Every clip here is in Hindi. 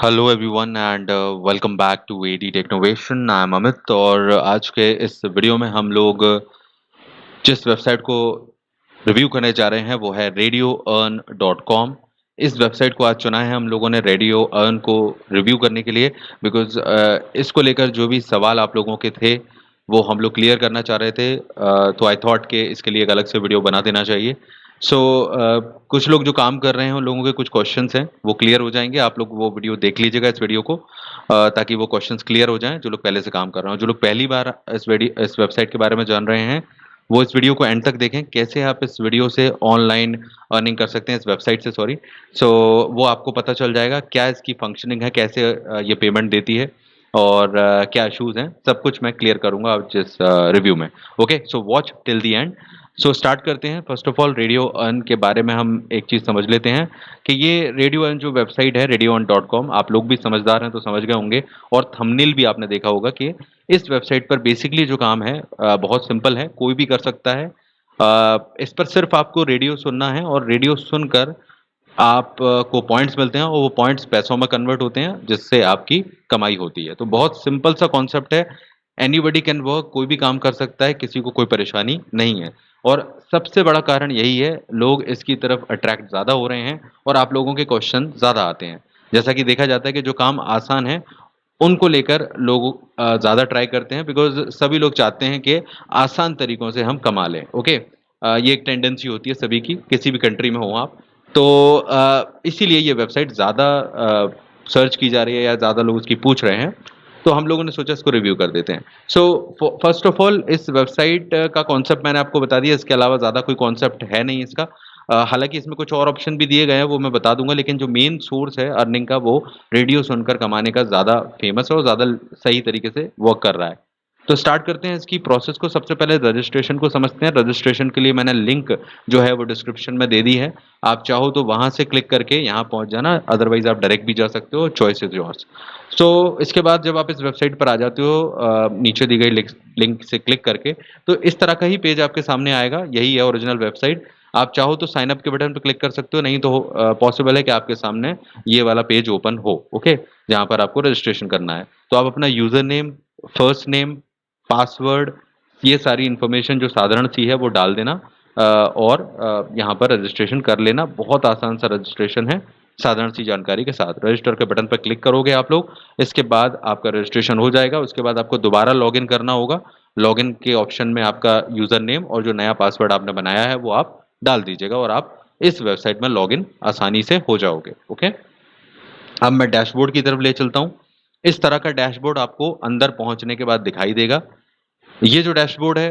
Hello everyone and welcome back to AD Technovation. I am Amit और आज के इस वीडियो में हम लोग जिस वेबसाइट को रिव्यू करने जा रहे हैं वो है radioearn.com। इस वेबसाइट को आज चुना है हम लोगों ने रेडियो अर्न को रिव्यू करने के लिए बिकॉज इसको लेकर जो भी सवाल आप लोगों के थे वो हम लोग क्लियर करना चाह रहे थे। तो आई थॉट कि इसके लिए एक अलग से वीडियो बना देना चाहिए। सो कुछ लोग जो काम कर रहे हैं उन लोगों के कुछ क्वेश्चंस हैं वो क्लियर हो जाएंगे। आप लोग वो वीडियो देख लीजिएगा इस वीडियो को ताकि वो क्वेश्चंस क्लियर हो जाएं जो लोग पहले से काम कर रहे हैं। जो लोग पहली बार इस वेबसाइट के बारे में जान रहे हैं वो इस वीडियो को एंड तक देखें, कैसे आप इस वीडियो से ऑनलाइन अर्निंग कर सकते हैं, इस वेबसाइट से, सॉरी। सो वो आपको पता चल जाएगा क्या इसकी फंक्शनिंग है, कैसे ये पेमेंट देती है और क्या इश्यूज हैं, सब कुछ मैं क्लियर करूंगा अब जिस रिव्यू में। Okay, so watch till the end. So start करते हैं। First of all radio earn के बारे में हम एक चीज़ समझ लेते हैं कि ये रेडियो अर्न जो वेबसाइट है radioearn.com, आप लोग भी समझदार हैं तो समझ गए होंगे और थंबनेल भी आपने देखा होगा कि इस वेबसाइट पर बेसिकली जो काम है बहुत सिंपल है, कोई भी कर सकता है। इस पर सिर्फ आपको रेडियो सुनना है और रेडियो सुनकर आप को पॉइंट्स मिलते हैं और वो पॉइंट्स पैसों में कन्वर्ट होते हैं जिससे आपकी कमाई होती है। तो बहुत सिंपल सा कॉन्सेप्ट है। एनीबडी कैन वर्क, कोई भी काम कर सकता है, किसी को कोई परेशानी नहीं है। और सबसे बड़ा कारण यही है, लोग इसकी तरफ अट्रैक्ट ज़्यादा हो रहे हैं और आप लोगों के क्वेश्चन ज़्यादा आते हैं। जैसा कि देखा जाता है कि जो काम आसान है उनको लेकर लोग ज़्यादा ट्राई करते हैं बिकॉज़ सभी लोग चाहते हैं कि आसान तरीकों से हम कमा लें। ओके, ये एक टेंडेंसी होती है सभी की, किसी भी कंट्री में हो आप। तो इसीलिए ये वेबसाइट ज़्यादा सर्च की जा रही है या ज़्यादा लोग उसकी पूछ रहे हैं। तो हम लोगों ने सोचा इसको रिव्यू कर देते हैं। सो फर्स्ट ऑफ ऑल इस वेबसाइट का कॉन्सेप्ट मैंने आपको बता दिया, इसके अलावा ज़्यादा कोई कॉन्सेप्ट है नहीं इसका। हालांकि इसमें कुछ और ऑप्शन भी दिए गए हैं वो मैं बता दूंगा, लेकिन जो मेन सोर्स है अर्निंग का वो रेडियो सुनकर कमाने का ज़्यादा फेमस है और ज़्यादा सही तरीके से वर्क कर रहा है। तो स्टार्ट करते हैं इसकी प्रोसेस को। सबसे पहले रजिस्ट्रेशन को समझते हैं। रजिस्ट्रेशन के लिए मैंने लिंक जो है वो डिस्क्रिप्शन में दे दी है। आप चाहो तो वहां से क्लिक करके यहाँ पहुंच जाना, अदरवाइज आप डायरेक्ट भी जा सकते हो, चॉइस इज योर्स। सो इसके बाद जब आप इस वेबसाइट पर आ जाते हो नीचे दी गई लिंक से क्लिक करके, तो इस तरह का ही पेज आपके सामने आएगा। यही है ओरिजिनल वेबसाइट। आप चाहो तो साइन अप के बटन पर क्लिक कर सकते हो, नहीं तो पॉसिबल है कि आपके सामने ये वाला पेज ओपन हो। ओके, जहाँ पर आपको रजिस्ट्रेशन करना है। तो आप अपना user name, first name, password, ये सारी इन्फॉर्मेशन जो साधारण सी है वो डाल देना और यहाँ पर रजिस्ट्रेशन कर लेना। बहुत आसान सा रजिस्ट्रेशन है, साधारण सी जानकारी के साथ। रजिस्टर के बटन पर क्लिक करोगे आप लोग, इसके बाद आपका रजिस्ट्रेशन हो जाएगा। उसके बाद आपको दोबारा लॉगिन करना होगा। लॉगिन के ऑप्शन में आपका यूज़र नेम और जो नया पासवर्ड आपने बनाया है वो आप डाल दीजिएगा और आप इस वेबसाइट में लॉगिन आसानी से हो जाओगे। ओके, अब मैं डैशबोर्ड की तरफ ले चलता हूँ। इस तरह का डैशबोर्ड आपको अंदर पहुंचने के बाद दिखाई देगा। ये जो डैशबोर्ड है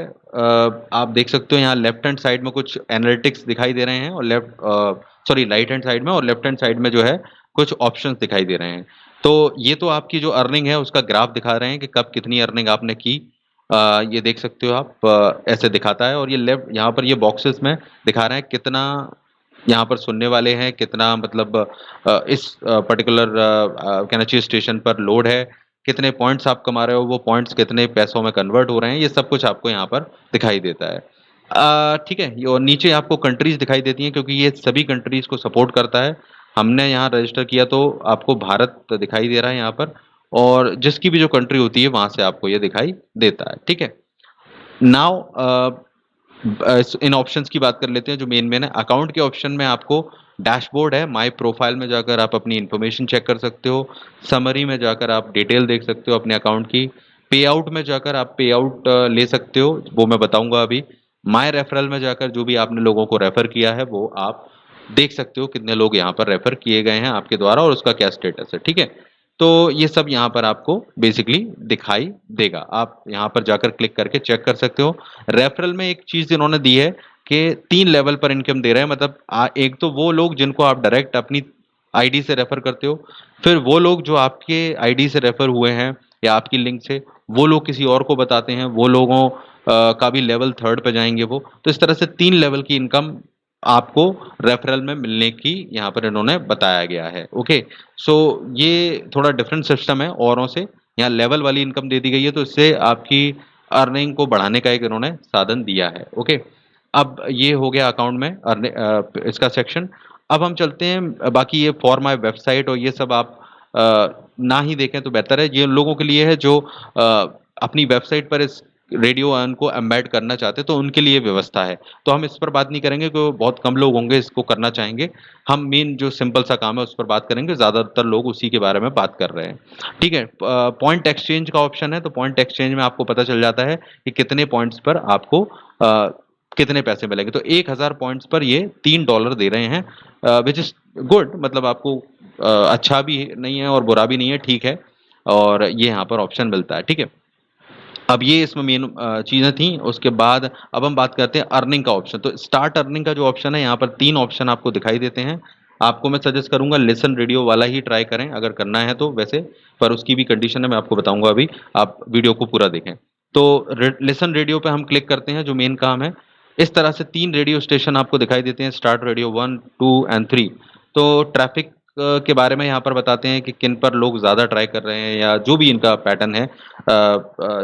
आप देख सकते हो यहाँ लेफ्ट हैंड साइड में कुछ एनालिटिक्स दिखाई दे रहे हैं और राइट हैंड साइड में और लेफ्ट हैंड साइड में जो है कुछ ऑप्शंस दिखाई दे रहे हैं। तो ये तो आपकी जो अर्निंग है उसका ग्राफ दिखा रहे हैं कि कब कितनी अर्निंग आपने की। ये देख सकते हो आप, ऐसे दिखाता है। और ये लेफ्ट यहाँ पर ये बॉक्सेस में दिखा रहे हैं कितना यहाँ पर सुनने वाले हैं, कितना मतलब इस पर्टिकुलर कहना चाहिए स्टेशन पर लोड है, कितने पॉइंट्स आप कमा रहे हो, वो पॉइंट्स कितने पैसों में कन्वर्ट हो रहे हैं, ये सब कुछ आपको यहाँ पर दिखाई देता है। ठीक है, और नीचे आपको कंट्रीज दिखाई देती हैं क्योंकि ये सभी कंट्रीज को सपोर्ट करता है। हमने यहाँ रजिस्टर किया तो आपको भारत दिखाई दे रहा है यहाँ पर, और जिसकी भी जो कंट्री होती है वहां से आपको ये दिखाई देता है। ठीक है, नाउ इन ऑप्शंस की बात कर लेते हैं जो मेन मेन है। अकाउंट के ऑप्शन में आपको डैशबोर्ड है, माय प्रोफाइल में जाकर आप अपनी इन्फॉर्मेशन चेक कर सकते हो। समरी में जाकर आप डिटेल देख सकते हो अपने अकाउंट की। पे आउट में जाकर आप पे आउट ले सकते हो, वो मैं बताऊंगा अभी। माय रेफरल में जाकर जो भी आपने लोगों को रेफर किया है वो आप देख सकते हो, कितने लोग यहाँ पर रेफर किए गए हैं आपके द्वारा और उसका क्या स्टेटस है। ठीक है, तो ये सब यहाँ पर आपको बेसिकली दिखाई देगा। आप यहाँ पर जाकर क्लिक करके चेक कर सकते हो। रेफरल में एक चीज इन्होंने दी है कि 3 लेवल पर इनकम दे रहे हैं। मतलब एक तो वो लोग जिनको आप डायरेक्ट अपनी आईडी से रेफर करते हो, फिर वो लोग जो आपके आईडी से रेफर हुए हैं या आपकी लिंक से, वो लोग किसी और को बताते हैं, वो लोगों का भी लेवल 3rd पे जाएंगे वो। तो इस तरह से 3 लेवल की इनकम आपको रेफरल में मिलने की यहाँ पर इन्होंने बताया गया है। ओके, सो ये थोड़ा डिफरेंट सिस्टम है औरों से। यहाँ लेवल वाली इनकम दे दी गई है तो इससे आपकी अर्निंग को बढ़ाने का एक इन्होंने साधन दिया है। ओके, अब ये हो गया अकाउंट में इसका सेक्शन। अब हम चलते हैं बाकी ये फॉर माय वेबसाइट और ये सब आप ना ही देखें तो बेहतर है। ये उन लोगों के लिए है जो अपनी वेबसाइट पर इस रेडियो अर्न को एम्बेड करना चाहते हैं, तो उनके लिए व्यवस्था है। तो हम इस पर बात नहीं करेंगे, क्योंकि बहुत कम लोग होंगे इसको करना चाहेंगे। हम मेन जो सिंपल सा काम है उस पर बात करेंगे, ज़्यादातर लोग उसी के बारे में बात कर रहे हैं। ठीक है, पॉइंट एक्सचेंज का ऑप्शन है, तो पॉइंट एक्सचेंज में आपको पता चल जाता है कि कितने पॉइंट्स पर आपको कितने पैसे मिलेंगे। तो 1000 पॉइंट्स पर ये $3 दे रहे हैं, विच इज़ गुड। मतलब आपको अच्छा भी नहीं है और बुरा भी नहीं है, ठीक है। और ये यहाँ पर ऑप्शन मिलता है, ठीक है। अब ये इसमें मेन चीज़ें थी। उसके बाद अब हम बात करते हैं अर्निंग का ऑप्शन। तो स्टार्ट अर्निंग का जो ऑप्शन है, यहाँ पर 3 ऑप्शन आपको दिखाई देते हैं। आपको मैं सजेस्ट करूँगा लिसन रेडियो वाला ही ट्राई करें अगर करना है तो, वैसे पर उसकी भी कंडीशन है, मैं आपको बताऊँगा अभी, आप वीडियो को पूरा देखें। तो लिसन रेडियो पे हम क्लिक करते हैं, जो मेन काम है। इस तरह से 3 रेडियो स्टेशन आपको दिखाई देते हैं, स्टार्ट रेडियो 1, 2 एंड 3। तो ट्रैफिक के बारे में यहाँ पर बताते हैं कि किन पर लोग ज़्यादा ट्राई कर रहे हैं, या जो भी इनका पैटर्न है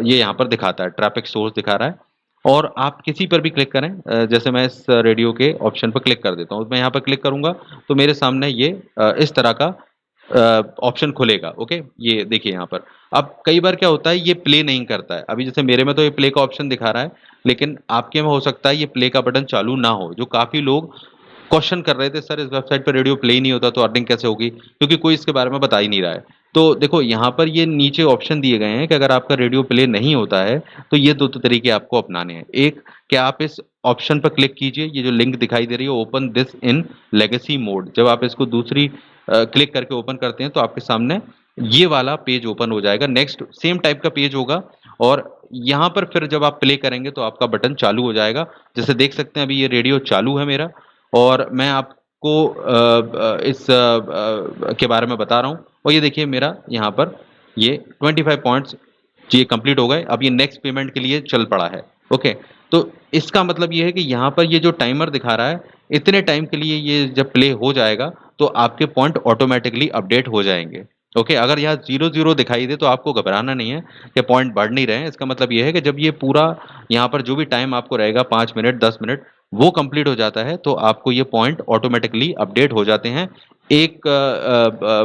ये यहाँ पर दिखाता है, ट्रैफिक सोर्स दिखा रहा है। और आप किसी पर भी क्लिक करें, जैसे मैं इस रेडियो के ऑप्शन पर क्लिक कर देता हूँ। मैं यहाँ पर क्लिक करूँगा तो मेरे सामने ये इस तरह का ऑप्शन खुलेगा। ओके, ये देखिए यहाँ पर। अब कई बार क्या होता है, ये प्ले नहीं करता है। अभी जैसे मेरे में तो ये प्ले का ऑप्शन दिखा रहा है, लेकिन आपके में हो सकता है ये प्ले का बटन चालू ना हो। जो काफ़ी लोग क्वेश्चन कर रहे थे, सर इस वेबसाइट पे रेडियो प्ले ही नहीं होता तो अर्निंग कैसे होगी, क्योंकि कोई इसके बारे में बता ही नहीं रहा है। तो देखो यहाँ पर ये नीचे ऑप्शन दिए गए हैं कि अगर आपका रेडियो प्ले नहीं होता है तो ये दो तरीके आपको अपनाने हैं। एक, कि आप इस ऑप्शन पर क्लिक कीजिए, ये जो लिंक दिखाई दे रही है open this in legacy mode. जब आप इसको दूसरी क्लिक करके ओपन करते हैं तो आपके सामने ये वाला पेज ओपन हो जाएगा, नेक्स्ट सेम टाइप का पेज होगा। और यहाँ पर फिर जब आप प्ले करेंगे तो आपका बटन चालू हो जाएगा। जैसे देख सकते हैं अभी ये रेडियो चालू है मेरा, और मैं आपको इस के बारे में बता रहा हूँ। और ये देखिए मेरा यहाँ पर ये 25 पॉइंट्स ये कंप्लीट हो गए। अब ये नेक्स्ट पेमेंट के लिए चल पड़ा है। ओके, तो इसका मतलब ये है कि यहाँ पर ये जो टाइमर दिखा रहा है, इतने टाइम के लिए ये जब प्ले हो जाएगा तो आपके पॉइंट ऑटोमेटिकली अपडेट हो जाएंगे। ओके, अगर यहाँ 0-0 दिखाई दे तो आपको घबराना नहीं है कि पॉइंट बढ़ नहीं रहे हैं। इसका मतलब ये है कि जब ये पूरा यहाँ पर जो भी टाइम आपको रहेगा, 5 मिनट 10 मिनट, वो कंप्लीट हो जाता है तो आपको ये पॉइंट ऑटोमेटिकली अपडेट हो जाते हैं। एक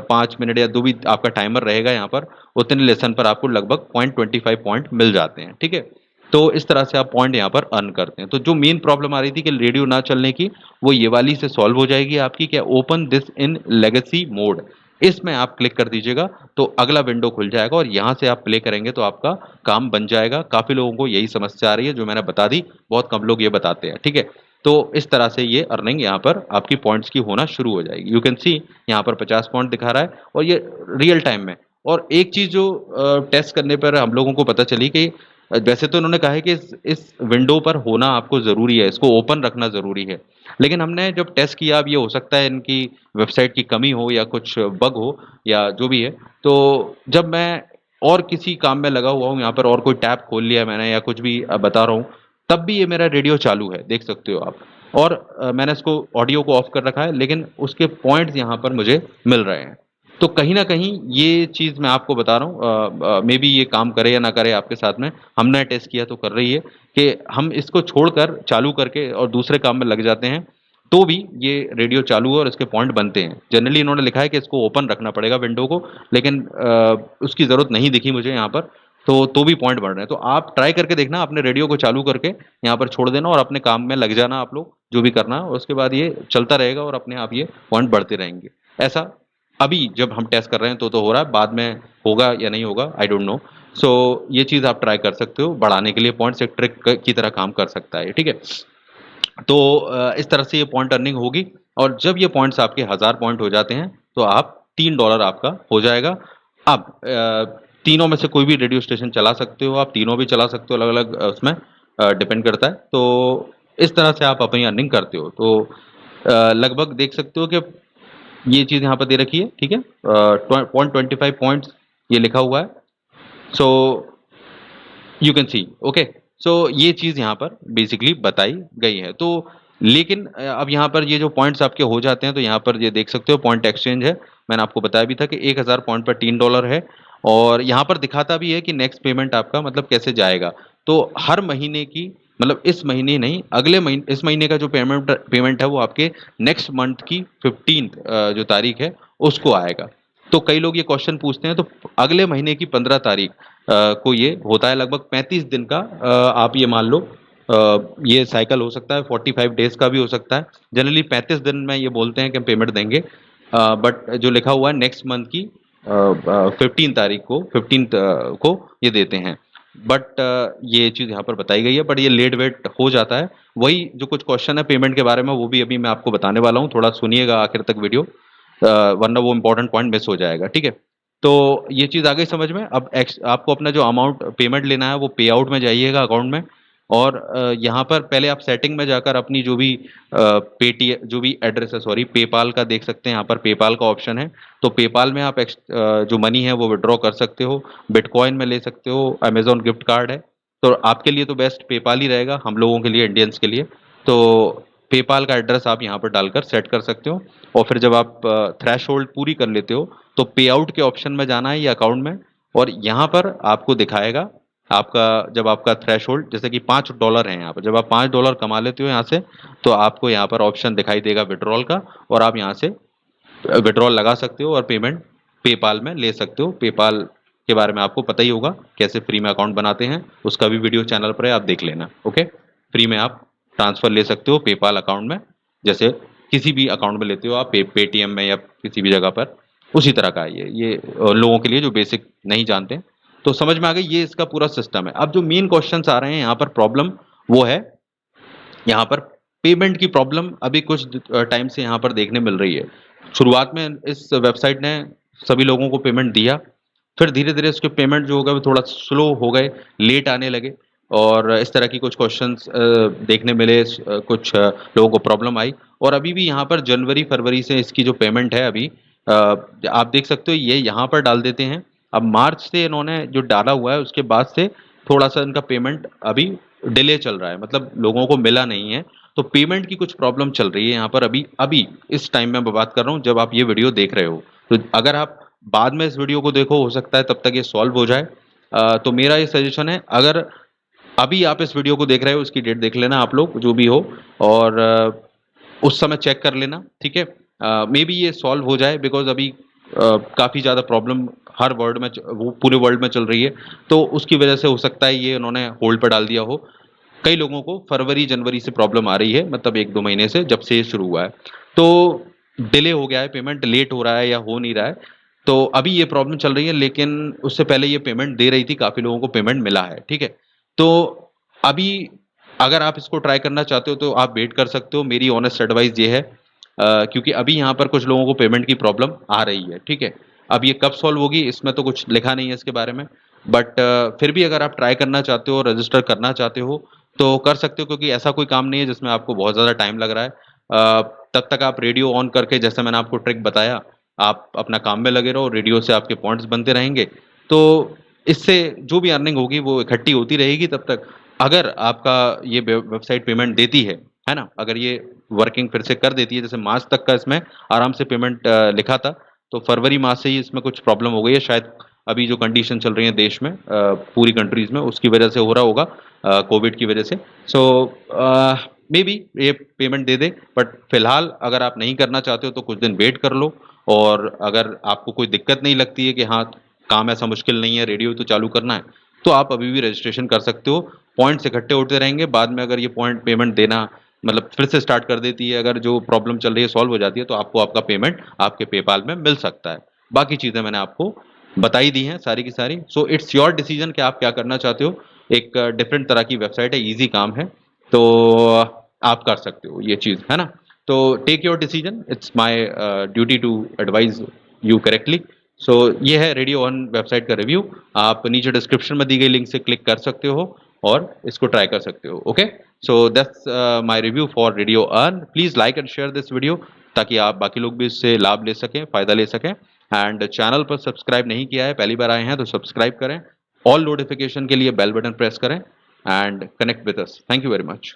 5 मिनट या जो भी आपका टाइमर रहेगा यहाँ पर, उतने लेसन पर आपको लगभग 0.25 पॉइंट मिल जाते हैं। ठीक है, तो इस तरह से आप पॉइंट यहाँ पर अर्न करते हैं। तो जो मेन प्रॉब्लम आ रही थी कि रेडियो ना चलने की, वो ये वाली से सॉल्व हो जाएगी आपकी। क्या, open this in legacy mode, इसमें आप क्लिक कर दीजिएगा तो अगला विंडो खुल जाएगा और यहाँ से आप प्ले करेंगे तो आपका काम बन जाएगा। काफ़ी लोगों को यही समस्या आ रही है जो मैंने बता दी, बहुत कम लोग ये बताते हैं। ठीक है, तो इस तरह से ये अर्निंग यहाँ पर आपकी पॉइंट्स की होना शुरू हो जाएगी। यू कैन सी यहाँ पर 50 पॉइंट दिखा रहा है और ये रियल टाइम में। और एक चीज़ जो टेस्ट करने पर हम लोगों को पता चली कि वैसे तो उन्होंने कहा है कि इस विंडो पर होना आपको ज़रूरी है, इसको ओपन रखना ज़रूरी है। लेकिन हमने जब टेस्ट किया, अब ये हो सकता है इनकी वेबसाइट की कमी हो या कुछ बग हो या जो भी है। तो जब मैं और किसी काम में लगा हुआ हूँ, यहाँ पर और कोई टैब खोल लिया मैंने या कुछ भी बता रहा हूँ, तब भी ये मेरा रेडियो चालू है, देख सकते हो आप। और मैंने इसको ऑडियो को ऑफ कर रखा है, लेकिन उसके पॉइंट्स यहाँ पर मुझे मिल रहे हैं। तो कहीं न कहीं ये चीज़ मैं आपको बता रहा हूँ, मे बी ये काम करे या ना करे आपके साथ में, हमने टेस्ट किया तो कर रही है कि हम इसको छोड़कर चालू करके और दूसरे काम में लग जाते हैं, तो भी ये रेडियो चालू है और इसके पॉइंट बनते हैं। जनरली इन्होंने लिखा है कि इसको ओपन रखना पड़ेगा विंडो को, लेकिन उसकी ज़रूरत नहीं दिखी मुझे यहाँ पर, तो भी पॉइंट बढ़ रहे हैं। तो आप ट्राई करके देखना, अपने रेडियो को चालू करके यहाँ पर छोड़ देना और अपने काम में लग जाना आप लोग, जो भी करना है, और उसके बाद ये चलता रहेगा और अपने आप ये पॉइंट बढ़ते रहेंगे। ऐसा अभी जब हम टेस्ट कर रहे हैं तो हो रहा है, बाद में होगा या नहीं होगा आई डोंट नो। सो ये चीज़ आप ट्राई कर सकते हो, बढ़ाने के लिए पॉइंट्स एक ट्रिक की तरह काम कर सकता है। ठीक है, तो इस तरह से ये पॉइंट अर्निंग होगी। और जब ये पॉइंट्स आपके 1000 पॉइंट हो जाते हैं तो आप $3 आपका हो जाएगा। अब तीनों में से कोई भी रेडियो स्टेशन चला सकते हो, आप तीनों भी चला सकते हो, अलग अलग उसमें डिपेंड करता है। तो इस तरह से आप अपनी अर्निंग करते हो। तो लगभग देख सकते हो कि ये चीज़ यहाँ पर दे रखी है। ठीक है, 0.25 पॉइंट्स ये लिखा हुआ है। So you can see. Okay, so ये चीज़ यहाँ पर बेसिकली बताई गई है। तो लेकिन अब यहाँ पर ये जो पॉइंट्स आपके हो जाते हैं तो यहाँ पर ये देख सकते हो पॉइंट एक्सचेंज है। मैंने आपको बताया भी था कि 1000 पॉइंट पर $3 है। और यहाँ पर दिखाता भी है कि नेक्स्ट पेमेंट आपका मतलब कैसे जाएगा। तो हर महीने की, मतलब इस महीने नहीं, अगले महीने, इस महीने का जो पेमेंट है वो आपके नेक्स्ट मंथ की 15th जो तारीख है उसको आएगा। तो कई लोग ये क्वेश्चन पूछते हैं, तो अगले महीने की 15 तारीख को ये होता है, लगभग 35 दिन का आप ये मान लो ये साइकिल हो सकता है, 45 डेज का भी हो सकता है। जनरली 35 दिन में ये बोलते हैं कि हम पेमेंट देंगे, बट जो लिखा हुआ है नेक्स्ट मंथ की 15 तारीख को, 15 को ये देते हैं। बट ये चीज़ यहाँ पर बताई गई है, बट ये लेट वेट हो जाता है। वही जो कुछ क्वेश्चन है पेमेंट के बारे में, वो भी अभी मैं आपको बताने वाला हूँ, थोड़ा सुनिएगा आखिर तक वीडियो, वरना वो इंपॉर्टेंट पॉइंट मिस हो जाएगा, ठीक है। तो ये चीज़ आ गई समझ में। अब आपको अपना जो अमाउंट पेमेंट लेना है वो पे आउट में जाइएगा अकाउंट में, और यहाँ पर पहले आप सेटिंग में जाकर अपनी जो भी पेटीएम जो भी एड्रेस है, सॉरी, पेपाल का देख सकते हैं, यहाँ पर पेपाल का ऑप्शन है। तो पेपाल में आप जो मनी है वो विड्रॉ कर सकते हो, बिटकॉइन में ले सकते हो, अमेजोन गिफ्ट कार्ड है। तो आपके लिए तो बेस्ट पेपाल ही रहेगा, हम लोगों के लिए, इंडियंस के लिए। तो पेपाल का एड्रेस आप यहाँ पर डालकर सेट कर सकते हो, और फिर जब आप थ्रेश होल्ड पूरी कर लेते हो तो पे आउट के ऑप्शन में जाना है, या अकाउंट में, और यहाँ पर आपको दिखाएगा आपका, जब आपका थ्रेश होल्ड जैसे कि $5 है यहाँ पर, जब आप $5 कमा लेते हो यहाँ से, तो आपको यहाँ पर ऑप्शन दिखाई देगा विड्रॉल का, और आप यहाँ से विड्रॉल लगा सकते हो और पेमेंट पेपाल में ले सकते हो। पेपाल के बारे में आपको पता ही होगा, कैसे फ्री में अकाउंट बनाते हैं, उसका भी वीडियो चैनल पर है, आप देख लेना। ओके, फ्री में आप ट्रांसफ़र ले सकते हो पेपाल अकाउंट में, जैसे किसी भी अकाउंट में लेते हो आप, पेटीएम में या किसी भी जगह पर, उसी तरह का है ये लोगों के लिए जो बेसिक नहीं जानते हैं। तो समझ में आ गई, ये इसका पूरा सिस्टम है। अब जो मेन क्वेश्चंस आ रहे हैं यहाँ पर प्रॉब्लम, वो है यहाँ पर पेमेंट की प्रॉब्लम अभी कुछ टाइम से यहाँ पर देखने मिल रही है। शुरुआत में इस वेबसाइट ने सभी लोगों को पेमेंट दिया, फिर धीरे-धीरे उसके पेमेंट जो हो गए वो थोड़ा स्लो हो गए, लेट आने लगे, और इस तरह की कुछ क्वेश्चंस देखने मिले, कुछ लोगों को प्रॉब्लम आई, और अभी भी यहाँ पर जनवरी-फरवरी से इसकी जो पेमेंट है अभी, आप देख सकते हो ये यहाँ पर डाल देते हैं। अब मार्च से इन्होंने जो डाला हुआ है उसके बाद से थोड़ा-सा इनका पेमेंट अभी डिले चल रहा है, मतलब लोगों को मिला नहीं है। तो पेमेंट की कुछ प्रॉब्लम चल रही है यहाँ पर अभी अभी इस टाइम में मैं बात कर रहा हूँ जब आप ये वीडियो देख रहे हो। तो अगर आप बाद में इस वीडियो को देखो, हो सकता है तब तक ये सॉल्व हो जाए। तो मेरा ये सजेशन है, अगर अभी आप इस वीडियो को देख रहे हो, उसकी डेट देख लेना आप लोग जो भी हो, और उस समय चेक कर लेना, ठीक है। मे बी ये सॉल्व हो जाए, बिकॉज़ अभी काफ़ी ज़्यादा प्रॉब्लम हर वर्ल्ड में वो पूरे वर्ल्ड में चल रही है, तो उसकी वजह से हो सकता है ये उन्होंने होल्ड पर डाल दिया हो। कई लोगों को फरवरी-जनवरी से प्रॉब्लम आ रही है, मतलब 1-2 महीने से, जब से ये शुरू हुआ है। तो डिले हो गया है, पेमेंट लेट हो रहा है या हो नहीं रहा है। तो अभी ये प्रॉब्लम चल रही है, लेकिन उससे पहले ये पेमेंट दे रही थी, काफ़ी लोगों को पेमेंट मिला है, ठीक है। तो अभी अगर आप इसको ट्राई करना चाहते हो तो आप वेट कर सकते हो, मेरी ऑनेस्ट एडवाइस ये है, क्योंकि अभी यहाँ पर कुछ लोगों को पेमेंट की प्रॉब्लम आ रही है, ठीक है। अब ये कब सॉल्व होगी इसमें तो कुछ लिखा नहीं है इसके बारे में, बट फिर भी अगर आप ट्राई करना चाहते हो, रजिस्टर करना चाहते हो, तो कर सकते हो, क्योंकि ऐसा कोई काम नहीं है जिसमें आपको बहुत ज़्यादा टाइम लग रहा है। तब तक आप रेडियो ऑन करके, जैसे मैंने आपको ट्रिक बताया, आप अपना काम में लगे रहो, रेडियो से आपके पॉइंट्स बनते रहेंगे, तो इससे जो भी अर्निंग होगी वो इकट्ठी होती रहेगी तब तक। अगर आपका ये वेबसाइट पेमेंट देती है ना? अगर ये वर्किंग फिर से कर देती है, जैसे मार्च तक का इसमें आराम से पेमेंट लिखा था, तो फरवरी माह से ही इसमें कुछ प्रॉब्लम हो गई है, शायद अभी जो कंडीशन चल रही है देश में, पूरी कंट्रीज़ में, उसकी वजह से हो रहा होगा, कोविड की वजह से। सो मे बी ये पेमेंट दे दे, बट फिलहाल अगर आप नहीं करना चाहते हो तो कुछ दिन वेट कर लो, और अगर आपको कोई दिक्कत नहीं लगती है कि हाँ, काम ऐसा मुश्किल नहीं है, रेडियो तो चालू करना है, तो आप अभी भी रजिस्ट्रेशन कर सकते हो। पॉइंट्स इकट्ठे होते रहेंगे, बाद में अगर ये पॉइंट पेमेंट देना, मतलब फिर से स्टार्ट कर देती है, अगर जो प्रॉब्लम चल रही है सॉल्व हो जाती है, तो आपको आपका पेमेंट आपके पेपाल में मिल सकता है। बाकी चीज़ें मैंने आपको बता ही दी हैं सारी की सारी। सो इट्स योर डिसीजन कि आप क्या करना चाहते हो। एक डिफरेंट तरह की वेबसाइट है, ईज़ी काम है, तो आप कर सकते हो ये चीज़, है ना? तो take your decision, it's my duty to advise you correctly. So ये है रेडियो ऑन वेबसाइट का रिव्यू। आप नीचे डिस्क्रिप्शन में दी गई लिंक से क्लिक कर सकते हो और इसको ट्राई कर सकते हो। Okay, so that's my review for radio earn. Please like and share this video, ताकि आप बाकी लोग भी इससे लाभ ले सकें, फ़ायदा ले सकें। एंड चैनल पर सब्सक्राइब नहीं किया है, पहली बार आए हैं तो सब्सक्राइब करें, ऑल नोटिफिकेशन के लिए बेल बटन प्रेस करें, and connect with us. Thank you very much.